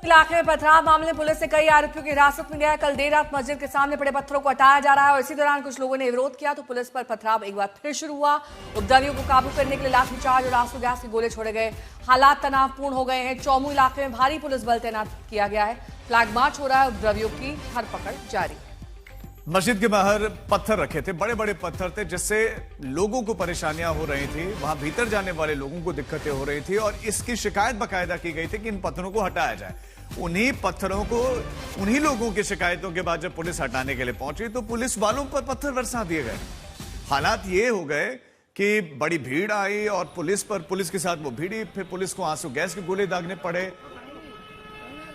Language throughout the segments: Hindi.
इलाके में पथराव मामले में पुलिस ने कई आरोपियों की हिरासत में लिया है। कल देर रात मस्जिद के सामने पड़े पत्थरों को हटाया जा रहा है और इसी दौरान कुछ लोगों ने विरोध किया तो पुलिस पर पथराव एक बार फिर शुरू हुआ। उपद्रवियों को काबू करने के लिए लाठीचार्ज और आंसू गैस के गोले छोड़े गए। हालात तनावपूर्ण हो गए हैं। चौमू इलाके में भारी पुलिस बल तैनात किया गया है। फ्लैग मार्च हो रहा है। उपद्रवियों की धरपकड़ जारी। मस्जिद के बाहर पत्थर रखे थे, बड़े बड़े पत्थर थे, जिससे लोगों को परेशानियां हो रही थी। वहां भीतर जाने वाले लोगों को दिक्कतें हो रही थी और इसकी शिकायत बाकायदा की गई थी कि इन पत्थरों को हटाया जाए। उन्हीं पत्थरों को, उन्हीं लोगों की शिकायतों के बाद जब पुलिस हटाने के लिए पहुंची तो पुलिस वालों पर पत्थर बरसा दिए गए। हालात ये हो गए कि बड़ी भीड़ आई और पुलिस के साथ वो भिड़ी, फिर पुलिस को आंसू गैस के गोले दागने पड़े।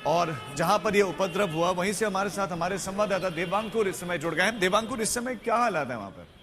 और जहां पर यह उपद्रव हुआ वहीं से हमारे साथ हमारे संवाददाता देवांकुर इस समय जुड़ गए हैं। देवांकुर, इस समय क्या हालात है वहां पर?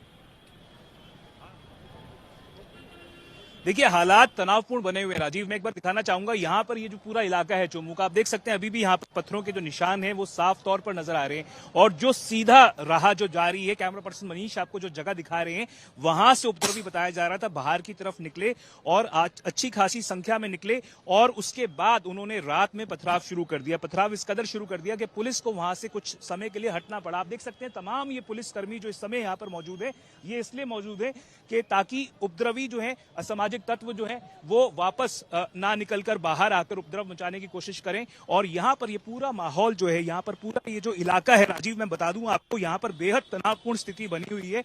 देखिए, हालात तनावपूर्ण बने हुए। राजीव, मैं एक बार दिखाना चाहूंगा यहाँ पर ये जो पूरा इलाका है चौमू का, आप देख सकते हैं अभी भी यहाँ पर पत्थरों के जो निशान हैं वो साफ तौर पर नजर आ रहे हैं और जो सीधा राह जो जा रही है, कैमरा पर्सन मनीष आपको जो जगह दिखा रहे हैं वहां से उपद्रवी बताया जा रहा था बाहर की तरफ निकले और अच्छी खासी संख्या में निकले और उसके बाद उन्होंने रात में पथराव शुरू कर दिया। पथराव इस कदर शुरू कर दिया कि पुलिस को वहां से कुछ समय के लिए हटना पड़ा। आप देख सकते हैं तमाम ये पुलिसकर्मी जो इस समय यहाँ पर मौजूद है, ये इसलिए मौजूद है कि ताकि उपद्रवी जो है, असामाजिक तत्व जो है वो वापस ना निकलकर बाहर आकर उपद्रव मचाने की कोशिश करें। और यहां पर ये पूरा माहौल जो है, यहां पर पूरा ये जो इलाका है राजीव, मैं बता दूं आपको, यहां पर बेहद तनावपूर्ण स्थिति बनी हुई है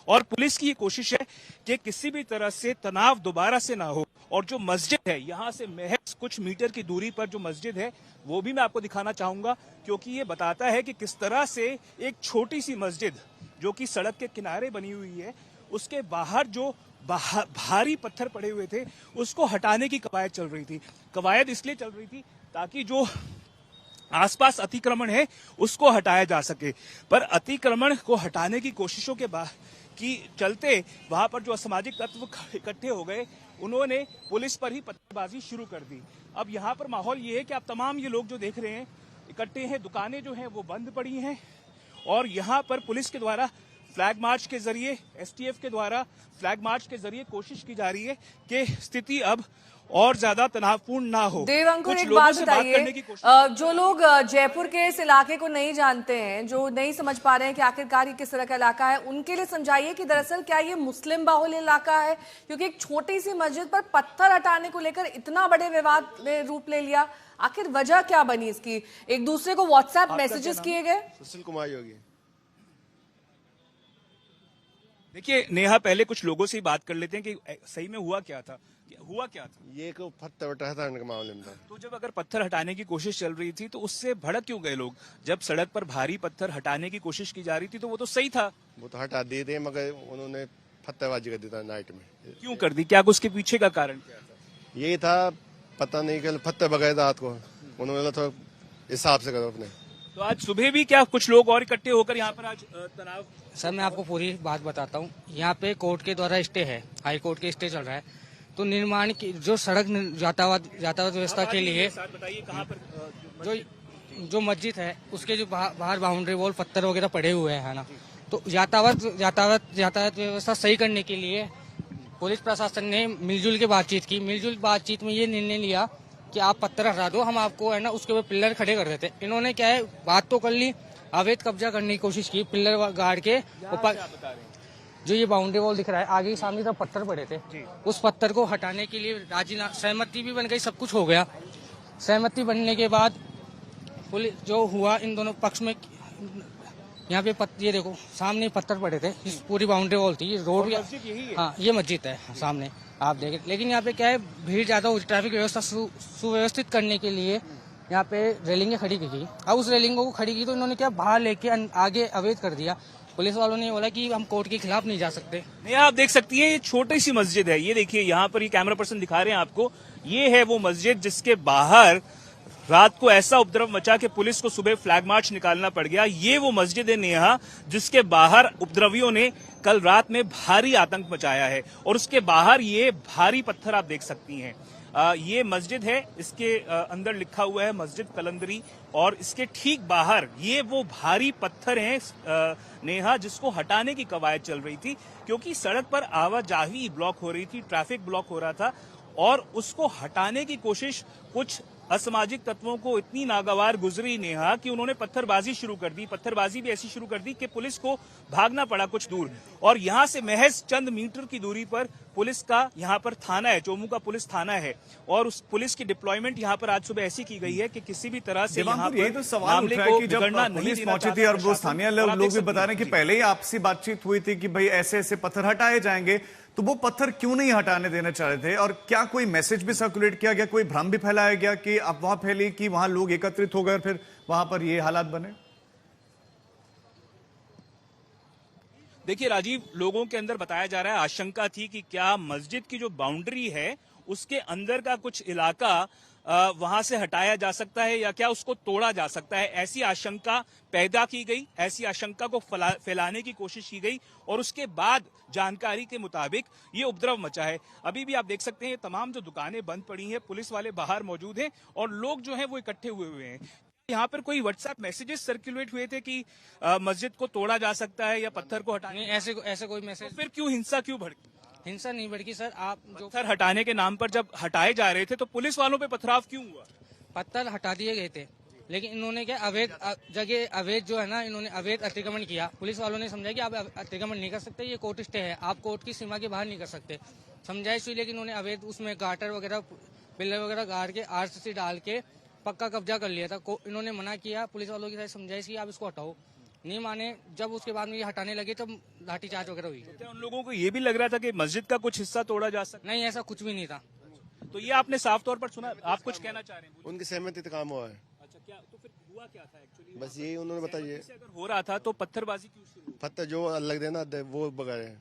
और पुलिस की ये कोशिश है कि किसी भी तरह से तनाव दोबारा से ना हो। और जो मस्जिद है, यहां से महज कुछ मीटर की दूरी पर जो मस्जिद है वो भी मैं आपको दिखाना चाहूंगा, क्योंकि ये बताता है कि किस तरह से एक छोटी सी मस्जिद जो कि सड़क के किनारे बनी हुई है, उसके बाहर जो भारी पत्थर पड़े हुए थे उसको हटाने की कवायद चल रही थी। कवायद इसलिए चल रही थी ताकि जो आसपास अतिक्रमण है उसको हटाया जा सके, पर अतिक्रमण को हटाने की कोशिशों के की चलते वहां पर जो असामाजिक तत्व इकट्ठे हो गए, उन्होंने पुलिस पर ही पत्थरबाजी शुरू कर दी। अब यहाँ पर माहौल ये है कि आप तमाम ये लोग जो देख रहे हैं इकट्ठे हैं, दुकानें जो हैं वो बंद पड़ी हैं और यहाँ पर पुलिस के द्वारा फ्लैग मार्च के जरिए, एसटीएफ के द्वारा फ्लैग मार्च के जरिए कोशिश की जा रही है कि स्थिति अब और ज्यादा तनावपूर्ण ना हो। देवांकुर, एक बात बताइए, जो लोग जयपुर के इस इलाके को नहीं जानते हैं, जो नहीं समझ पा रहे हैं कि आखिरकार ये किस तरह का इलाका है, उनके लिए समझाइए कि दरअसल क्या ये मुस्लिम बाहुल इलाका है? क्योंकि एक छोटी सी मस्जिद पर पत्थर हटाने को लेकर इतना बड़े विवाद ने रूप ले लिया। आखिर वजह क्या बनी इसकी? एक दूसरे को व्हाट्सएप मैसेजेस किए गए। सुशील कुमार योगी। देखिए नेहा, पहले कुछ लोगों से ही बात कर लेते हैं कि सही में हुआ क्या था। ये को पत्थर हटाने के मामले में था। तो जब अगर पत्थर हटाने की कोशिश चल रही थी तो उससे भड़क क्यों गए लोग? जब सड़क पर भारी पत्थर हटाने की कोशिश की जा रही थी तो वो तो सही था। वो तो हटा दिए थे, मगर उन्होंने पत्थरबाजी कर दी था नाइट में। क्यों कर दी? क्या उसके पीछे का कारण क्या था? यही था, पता नहीं, कल पत्थर बगाए रात को, उन्होंने तो हिसाब से करो अपने। तो आज सुबह भी क्या कुछ लोग और इकट्ठे होकर यहाँ पर आज तनाव? सर, मैं आपको पूरी बात बताता हूँ। यहाँ पे कोर्ट के द्वारा स्टे है, हाई कोर्ट के स्टे चल रहा है, तो निर्माण की जो सड़क यातायात व्यवस्था के लिए कहाँ पर जो मस्जिद है उसके जो बाहर बाउंड्री वॉल पत्थर वगैरह पड़े हुए हैं ना, तो यातायात व्यवस्था सही करने के लिए पुलिस प्रशासन ने मिलजुल के बातचीत की। मिलजुल बातचीत में ये निर्णय लिया कि आप पत्थर हटा दो, हम आपको है ना उसके ऊपर पिलर खड़े कर देते। इन्होंने क्या है, बात तो कर ली, अवैध कब्जा करने की कोशिश की। पिलर गाड़ के ऊपर जो ये बाउंड्री वॉल दिख रहा है, आगे सामने सब पत्थर पड़े थे, उस पत्थर को हटाने के लिए सहमति भी बन गई, सब कुछ हो गया। सहमति बनने के बाद पुलिस जो हुआ, इन दोनों पक्ष में यहाँ पे ये देखो सामने पत्थर पड़े थे, इस पूरी बाउंड्री वॉल थी, रोड। हाँ, ये मस्जिद है सामने, आप देखें। लेकिन यहाँ पे क्या है, भीड़ ज्यादा हो, ट्रैफिक व्यवस्था सुव्यवस्थित करने के लिए यहाँ पे रेलिंगें खड़ी की गई। अब उस रेलिंगों को खड़ी की तो इन्होंने क्या, बाहर लेके आगे अवैध कर दिया। पुलिस वालों ने बोला कि हम कोर्ट के खिलाफ नहीं जा सकते। नहीं, आप देख सकती हैं ये छोटी सी मस्जिद है, ये देखिए यहाँ पर ये कैमरा पर्सन दिखा रहे हैं आपको, ये है वो मस्जिद जिसके बाहर रात को ऐसा उपद्रव मचा कि पुलिस को सुबह फ्लैग मार्च निकालना पड़ गया। ये वो मस्जिद है नेहा जिसके बाहर उपद्रवियों ने कल रात में भारी आतंक मचाया है और उसके बाहर ये भारी पत्थर आप देख सकती हैं। ये मस्जिद है, इसके अंदर लिखा हुआ है मस्जिद कलंदरी और इसके ठीक बाहर ये वो भारी पत्थर हैं नेहा, जिसको हटाने की कवायद चल रही थी क्योंकि सड़क पर आवाजाही ब्लॉक हो रही थी, ट्रैफिक ब्लॉक हो रहा था और उसको हटाने की कोशिश कुछ असामाजिक तत्वों को इतनी नागवार गुजरी नेहा कि उन्होंने पत्थरबाजी शुरू कर दी। पत्थरबाजी भी ऐसी शुरू कर दी कि पुलिस को भागना पड़ा कुछ दूर, और यहां से महज चंद मीटर की दूरी पर पुलिस का यहां पर थाना है, चोमू का पुलिस थाना है, और उस पुलिस की डिप्लॉयमेंट यहां पर आज सुबह ऐसी की गई है कि किसी भी तरह से यहां पर यही तो सवाल उठ रहा है कि जब पुलिस पहुंची थी और वो स्थानीय लोग भी बता रहे हैं कि पहले ही आपसी बातचीत हुई थी कि भाई ऐसे ऐसे पत्थर हटाए जाएंगे, तो वो पत्थर क्यों नहीं हटाने देना चाह रहे थे? और क्या कोई मैसेज भी सर्कुलेट किया गया, कोई भ्रम भी फैलाया गया कि अफवाह फैली कि वहां लोग एकत्रित हो गए और फिर वहां पर ये हालात बने? देखिए राजीव, लोगों के अंदर बताया जा रहा है, आशंका थी कि क्या मस्जिद की जो बाउंड्री है उसके अंदर का कुछ इलाका वहां से हटाया जा सकता है या क्या उसको तोड़ा जा सकता है। ऐसी आशंका पैदा की गई, ऐसी आशंका को फैलाने की कोशिश की गई, और उसके बाद जानकारी के मुताबिक ये उपद्रव मचा है। अभी भी आप देख सकते हैं तमाम जो दुकानें बंद पड़ी हैं, पुलिस वाले बाहर मौजूद हैं और लोग जो हैं वो इकट्ठे हुए हैं। यहाँ पर कोई व्हाट्सएप मैसेजेस सर्कुलेट हुए थे कि मस्जिद को तोड़ा जा सकता है या पत्थर को हटाने? ऐसे कोई मैसेज। तो फिर क्यों हिंसा क्यों भड़की? हिंसा नहीं भड़की सर। आप जो पत्थर हटाने के नाम पर जब हटाए जा रहे थे तो पुलिस वालों पे पथराव क्यों हुआ? पत्थर हटा दिए गए थे, लेकिन इन्होंने क्या अवैध जगह अवैध जो है ना, इन्होंने अवैध अतिक्रमण किया। पुलिस वालों ने समझा कि आप अतिक्रमण नहीं कर सकते, ये कोर्ट स्टे है, आप कोर्ट की सीमा के बाहर नहीं कर सकते। समझाइश हुई, लेकिन इन्होंने अवैध उसमें गाटर वगैरह पिलर वगैरह गाड़ के आरसीसी डाल के पक्का कब्जा कर लिया था। इन्होंने मना किया, पुलिस वालों की साथ समझाइश की आप इसको हटाओ, नहीं माने। जब उसके बाद में ये हटाने लगे तब लाठीचार्ज वगैरह हुई। क्या उन लोगों को ये भी लग रहा था कि मस्जिद का कुछ हिस्सा तोड़ा जा सकता? नहीं, ऐसा कुछ भी नहीं था। तो ये आपने साफ तौर पर सुना, आप कुछ कहना चाह रहे हैं? उनकी सहमति से काम हुआ है। अच्छा, क्या तो फिर हुआ क्या था एक्चुअली? बस यही उन्होंने बताइए। अगर हो रहा था तो पत्थरबाजी क्यों शुरू हुई? पत्थर जो अलग देना वो बगैर है,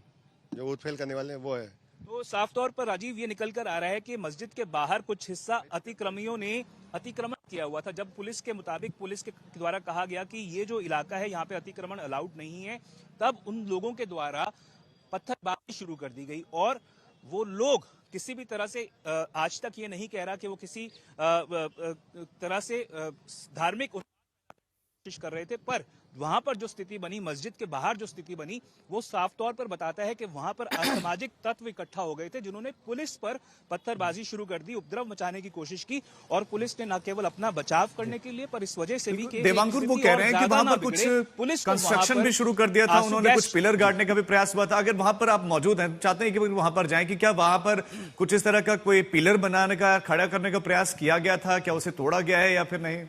जो उठफेल करने वाले हैं वो है। तो साफ तौर पर राजीव ये निकल कर आ रहा है कि मस्जिद के बाहर कुछ हिस्सा अतिक्रमियों ने अतिक्रमण किया हुआ था। जब पुलिस के मुताबिक पुलिस के द्वारा कहा गया कि ये जो इलाका है यहाँ पे अतिक्रमण अलाउड नहीं है, तब उन लोगों के द्वारा पत्थरबाजी शुरू कर दी गई। और वो लोग किसी भी तरह से आज तक ये नहीं कह रहा कि वो किसी तरह से धार्मिक कोशिश कर रहे थे, पर वहां पर जो स्थिति बनी, मस्जिद के बाहर जो स्थिति बनी, वो साफ तौर पर बताता है कि वहां पर असामाजिक तत्व इकट्ठा हो गए थे जिन्होंने पुलिस पर पत्थरबाजी शुरू कर दी, उपद्रव मचाने की कोशिश की। और पुलिस ने न केवल अपना बचाव करने के लिए, पर इस वजह से भी देवांकुर वो कह रहे हैं कि वहां पर कुछ पुलिस कंस्ट्रक्शन भी शुरू कर दिया था उन्होंने, कुछ पिलर गाड़ने का भी प्रयास हुआ था। अगर वहां पर आप मौजूद हैं, चाहते हैं कि वहां पर जाएं, कि क्या वहां पर कुछ इस तरह का कोई पिलर बनाने का, खड़ा करने का प्रयास किया गया था? क्या उसे तोड़ा गया है या फिर नहीं?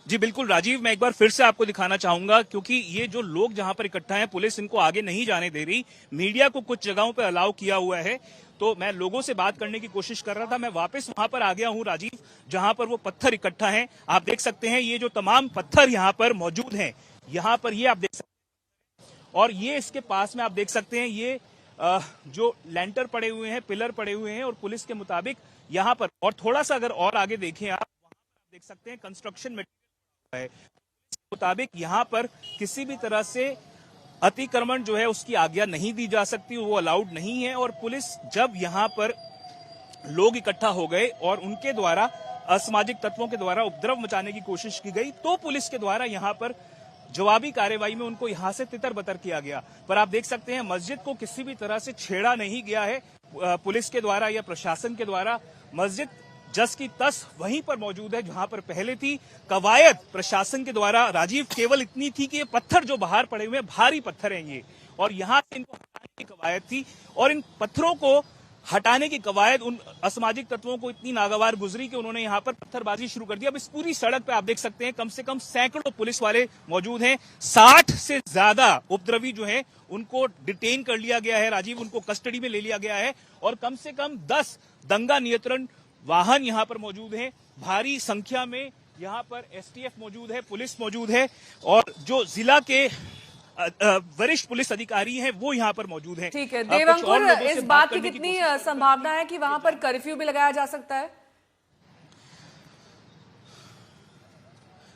जी बिल्कुल राजीव, मैं एक बार फिर से आपको दिखाना चाहूंगा, क्योंकि ये जो लोग जहां पर इकट्ठा हैं, पुलिस इनको आगे नहीं जाने दे रही। मीडिया को कुछ जगहों पर अलाउ किया हुआ है, तो मैं लोगों से बात करने की कोशिश कर रहा था। मैं वापस वहां पर आ गया हूं राजीव, जहां पर वो पत्थर इकट्ठा हैं। आप देख सकते हैं ये जो तमाम पत्थर यहां पर मौजूद हैं, यहां पर ये आप देख सकते हैं, और ये इसके पास में आप देख सकते हैं ये जो लैंटर पड़े हुए हैं, पिलर पड़े हुए हैं, और पुलिस के मुताबिक यहां पर, और थोड़ा सा अगर और आगे देखें आप, वहां पर आप देख सकते हैं कंस्ट्रक्शन मटेरियल है। मुताबिक यहां पर किसी भी तरह से अतिक्रमण जो है उसकी आज्ञा नहीं दी जा सकती, वो अलाउड नहीं है। और पुलिस जब यहां पर लोग इकट्ठा हो गए और उनके द्वारा असामाजिक तत्वों के द्वारा उपद्रव मचाने की कोशिश की गई, तो पुलिस के द्वारा यहां पर जवाबी कार्रवाई में उनको यहां से तितर बतर किया गया। पर आप देख सकते हैं मस्जिद को किसी भी तरह से छेड़ा नहीं गया है पुलिस के द्वारा या प्रशासन के द्वारा। मस्जिद जस की तस वहीं पर मौजूद है जहां पर पहले थी। कवायद प्रशासन के द्वारा राजीव केवल इतनी थी कि ये पत्थर जो बाहर पड़े हुए हैं, भारी पत्थर हैं ये, और यहां से इनको हटाने की कवायद थी। और इन पत्थरों को हटाने की कवायद उन असामाजिक तत्वों को इतनी नागवार गुजरी कि उन्होंने यहां पर पत्थरबाजी शुरू कर दी। अब इस पूरी सड़क पे आप देख सकते हैं कम से कम सैकड़ों पुलिस वाले मौजूद हैं। 60 से ज्यादा उपद्रवी जो हैं उनको डिटेन कर लिया गया है राजीव, उनको कस्टडी में ले लिया गया है। और कम से कम 10 दंगा नियंत्रण वाहन यहां पर मौजूद हैं। भारी संख्या में यहां पर एसटीएफ मौजूद है, पुलिस मौजूद है, और जो जिला के वरिष्ठ पुलिस अधिकारी हैं वो यहां पर मौजूद हैं। ठीक है देवांकुर, इस बात की कितनी संभावना है कि वहां पर कर्फ्यू भी लगाया जा सकता है?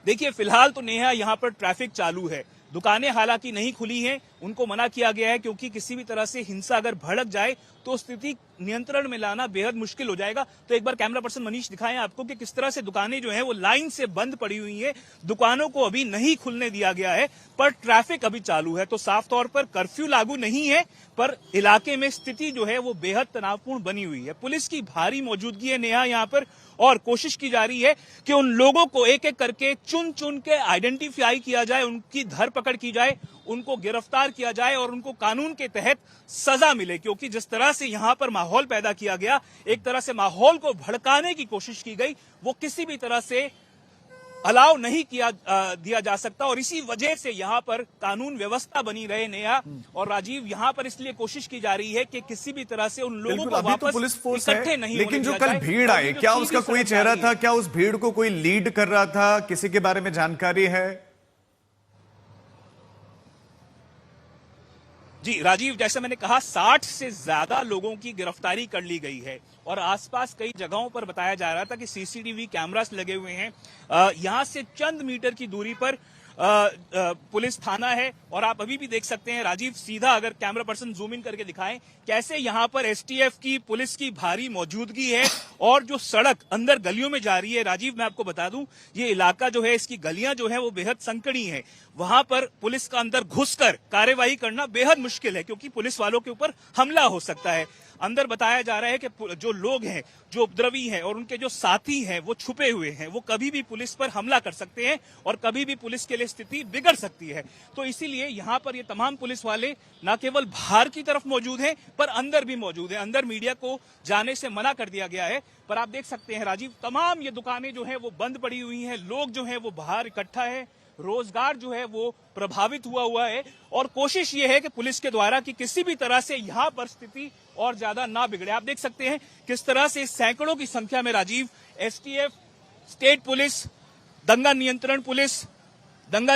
देखिए फिलहाल तो नेहा यहां पर ट्रैफिक चालू है, दुकानें हालांकि नहीं खुली हैं, उनको मना किया गया है, क्योंकि किसी भी तरह से हिंसा अगर भड़क जाए तो स्थिति नियंत्रण में लाना बेहद मुश्किल हो जाएगा। तो एक बार कैमरा पर्सन मनीष दिखाएं आपको कि किस तरह से दुकानें जो हैं वो लाइन से बंद पड़ी हुई हैं। दुकानों को अभी नहीं खुलने दिया गया है, पर ट्रैफिक अभी चालू है। तो साफ तौर पर कर्फ्यू लागू नहीं है, पर इलाके में स्थिति जो है वो बेहद तनावपूर्ण बनी हुई है। पुलिस की भारी मौजूदगी है नेहा यहाँ पर, और कोशिश की जा रही है कि उन लोगों को एक एक करके चुन चुन के आइडेंटिफाई किया जाए, उनकी धरपकड़ की जाए, उनको गिरफ्तार किया जाए और उनको कानून के तहत सजा मिले। क्योंकि जिस तरह से यहां पर माहौल पैदा किया गया, एक तरह से माहौल को भड़काने की कोशिश की गई, वो किसी भी तरह से अलाउ नहीं दिया जा सकता। और इसी वजह से यहाँ पर कानून व्यवस्था बनी रहे नेहा और राजीव, यहाँ पर इसलिए कोशिश की जा रही है कि किसी भी तरह से उन लोगों को अभी वापस तो पुलिस फोर्स इकट्ठे है, नहीं लेकिन जो होने कल दिया जाए। भीड़ आई, क्या जो उसका सीधी कोई सड़क चेहरा जारी था? है। क्या उस भीड़ को कोई लीड कर रहा था? किसी के बारे में जानकारी है? जी राजीव, जैसे मैंने कहा 60 से ज्यादा लोगों की गिरफ्तारी कर ली गई है और आसपास कई जगहों पर बताया जा रहा था कि सीसीटीवी कैमरास लगे हुए हैं। यहां से चंद मीटर की दूरी पर पुलिस थाना है और आप अभी भी देख सकते हैं राजीव, सीधा अगर कैमरा पर्सन जूम इन करके दिखाएं कैसे यहां पर एसटीएफ की पुलिस की भारी मौजूदगी है। और जो सड़क अंदर गलियों में जा रही है राजीव, मैं आपको बता दूं, ये इलाका जो है, इसकी गलियां जो है वो बेहद संकड़ी हैं। वहां पर पुलिस का अंदर घुसकर कार्यवाही करना बेहद मुश्किल है, क्योंकि पुलिस वालों के ऊपर हमला हो सकता है। अंदर बताया जा रहा है कि जो लोग हैं, जो उपद्रवी हैं और उनके जो साथी हैं, वो छुपे हुए हैं, वो कभी भी पुलिस पर हमला कर सकते हैं और कभी भी पुलिस के लिए स्थिति बिगड़ सकती है। तो इसीलिए यहाँ पर ये तमाम पुलिस वाले न केवल बाहर की तरफ मौजूद हैं, पर अंदर भी मौजूद हैं। अंदर मीडिया को जाने से मना कर दिया गया है। पर आप देख सकते हैं राजीव, तमाम ये दुकानें जो हैं वो बंद पड़ी हुई हैं, लोग जो हैं वो बाहर इकट्ठा है, रोजगार जो है वो प्रभावित हुआ है। और कोशिश ये है कि पुलिस के द्वारा कि किसी भी तरह से यहां पर स्थिति और ज्यादा ना बिगड़े। आप देख सकते हैं किस तरह से सैकड़ों की संख्या में राजीव, एसटीएफ, स्टेट पुलिस, दंगा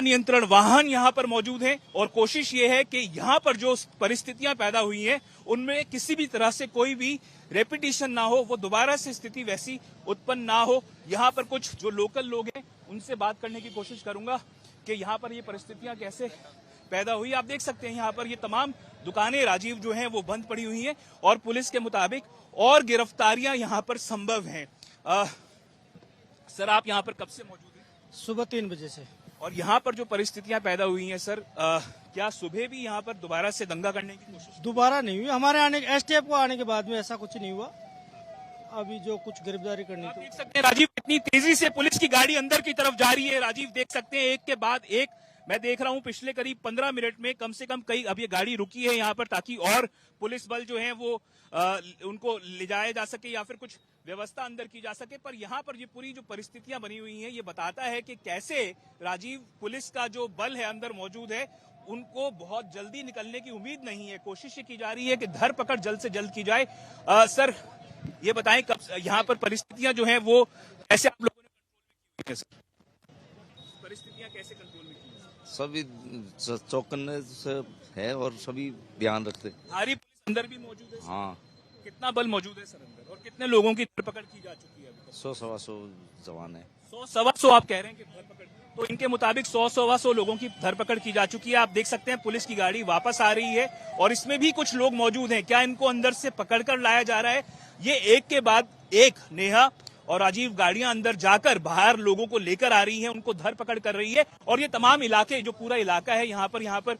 नियंत्रण वाहन यहां पर मौजूद हैं। और कोशिश ये है कि यहां पर जो परिस्थितियां पैदा हुई हैं उनमें किसी भी तरह से कोई भी रेपिटेशन ना हो, वो दोबारा से स्थिति वैसी उत्पन्न ना हो। यहां पर कुछ जो लोकल लोग हैं उनसे बात करने की कोशिश करूंगा कि यहां पर ये परिस्थितियां कैसे पैदा हुई। आप देख सकते हैं यहां पर ये तमाम दुकानें राजीव जो हैं वो बंद पड़ी हुई हैं और पुलिस के मुताबिक और गिरफ्तारियां यहां पर संभव हैं। सर, आप यहां पर कब से मौजूद हैं? सुबह 3 बजे से। और यहाँ पर जो परिस्थितियां पैदा हुई हैं सर, क्या सुबह भी यहाँ पर दोबारा से दंगा करने की कोशिश? दोबारा नहीं हुई, हमारे आने एसटीएफ को आने के बाद में ऐसा कुछ नहीं हुआ। अभी जो कुछ गिरफ्तारी करनी आप थी। देख सकते हैं राजीव, कितनी तेजी से पुलिस की गाड़ी अंदर की तरफ जा रही है। राजीव देख सकते हैं एक के बाद एक, मैं देख रहा हूं पिछले करीब 15 मिनट में कम से कम कई, अब ये गाड़ी रुकी है यहाँ पर ताकि और पुलिस बल जो है वो उनको ले जाया जा सके या फिर कुछ व्यवस्था अंदर की जा सके। पर यहाँ पर ये पूरी जो परिस्थितियां बनी हुई हैं ये बताता है कि कैसे राजीव पुलिस का जो बल है अंदर मौजूद है, उनको बहुत जल्दी निकलने की उम्मीद नहीं है। कोशिश की जा रही है कि धरपकड़ जल्द से जल्द की जाए। सर, ये बताएं कब यहाँ पर परिस्थितियां जो हैं वो कैसे आप लोगों ने कंट्रोल में की है? परिस्थितियां कैसे कंट्रोल में की है? सभी चौकन्ने से है और सभी ध्यान रखते। भारी पुलिस अंदर भी मौजूद है? हाँ। कितना बल मौजूद है सर अंदर और कितने लोगों की धरपकड़ की जा चुकी है? 100-125 जवान है। 100-125 आप कह रहे हैं कि धरपकड़, तो इनके मुताबिक 100-125 लोगों की धरपकड़ की जा चुकी है। आप देख सकते हैं पुलिस की गाड़ी वापस आ रही है और इसमें भी कुछ लोग मौजूद हैं। क्या इनको अंदर से पकड़कर लाया जा रहा है? ये एक के बाद एक नेहा और राजीव गाड़ियां अंदर जाकर बाहर लोगों को लेकर आ रही हैं, उनको धरपकड़ कर रही है। और ये तमाम इलाके, जो पूरा इलाका है यहाँ पर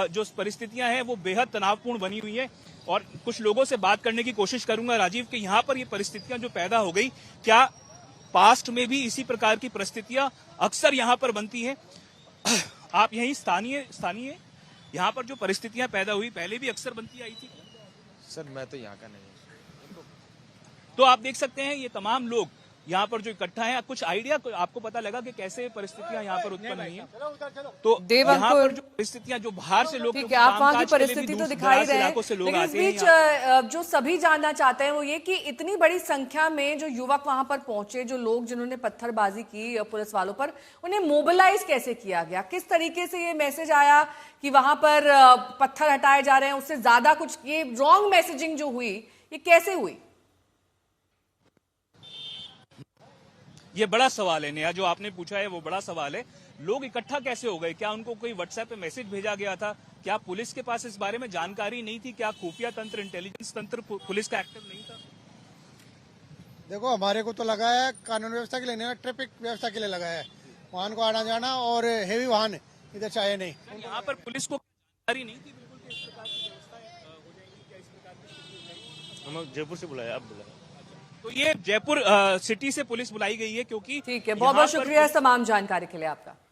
जो परिस्थितियां हैं वो बेहद तनावपूर्ण बनी हुई है। और कुछ लोगों से बात करने की कोशिश करूंगा राजीव कि यहाँ पर ये परिस्थितियां जो पैदा हो गई, क्या पास्ट में भी इसी प्रकार की परिस्थितियां अक्सर यहाँ पर बनती हैं? आप यही स्थानीय यहाँ पर जो परिस्थितियां पैदा हुई पहले भी अक्सर बनती आई थी? सर, मैं तो यहाँ का नहीं हूँ। तो आप देख सकते हैं ये तमाम लोग यहाँ पर जो इकट्ठा हैं, कुछ आइडिया आपको पता लगा कि कैसे परिस्थितियां यहाँ पर उत्पन्न हुई हैं? तो यहाँ पर जो परिस्थितियां, जो बाहर से लोग, ठीक है, आप वहाँ की परिस्थिति तो दिखाई रहे हैं, लेकिन इस बीच जो सभी जानना चाहते हैं वो ये कि इतनी बड़ी संख्या में जो युवक वहां पर पहुंचे, जो लोग जिन्होंने पत्थरबाजी की पुलिस वालों पर, उन्हें मोबिलाइज कैसे किया गया? किस तरीके से ये मैसेज आया कि वहां पर पत्थर हटाए जा रहे हैं? उससे ज्यादा कुछ ये रॉन्ग मैसेजिंग जो हुई, ये कैसे हुई? ये बड़ा सवाल है नेहा, जो आपने पूछा है वो बड़ा सवाल है। लोग इकट्ठा कैसे हो गए? क्या उनको कोई व्हाट्सएप पे मैसेज भेजा गया था? क्या पुलिस के पास इस बारे में जानकारी नहीं थी? क्या खुफिया तंत्र, इंटेलिजेंस तंत्र पुलिस का एक्टिव नहीं था? देखो हमारे को तो लगा है कानून व्यवस्था के लिए नहीं, ट्रैफिक व्यवस्था के लिए लगा है। वाहन को आना जाना और हेवी वाहन इधर चाहिए नहीं। यहाँ पर पुलिस को जानकारी नहीं थी बिल्कुल कि इस प्रकार की व्यवस्था हो जाएगी, क्या इस प्रकार की स्थिति हो जाएगी? हम जयपुर से बुलाया, अब बुलाया। तो ये जयपुर सिटी से पुलिस बुलाई गई है क्योंकि ठीक है, बहुत बहुत शुक्रिया इस तमाम जानकारी के लिए आपका।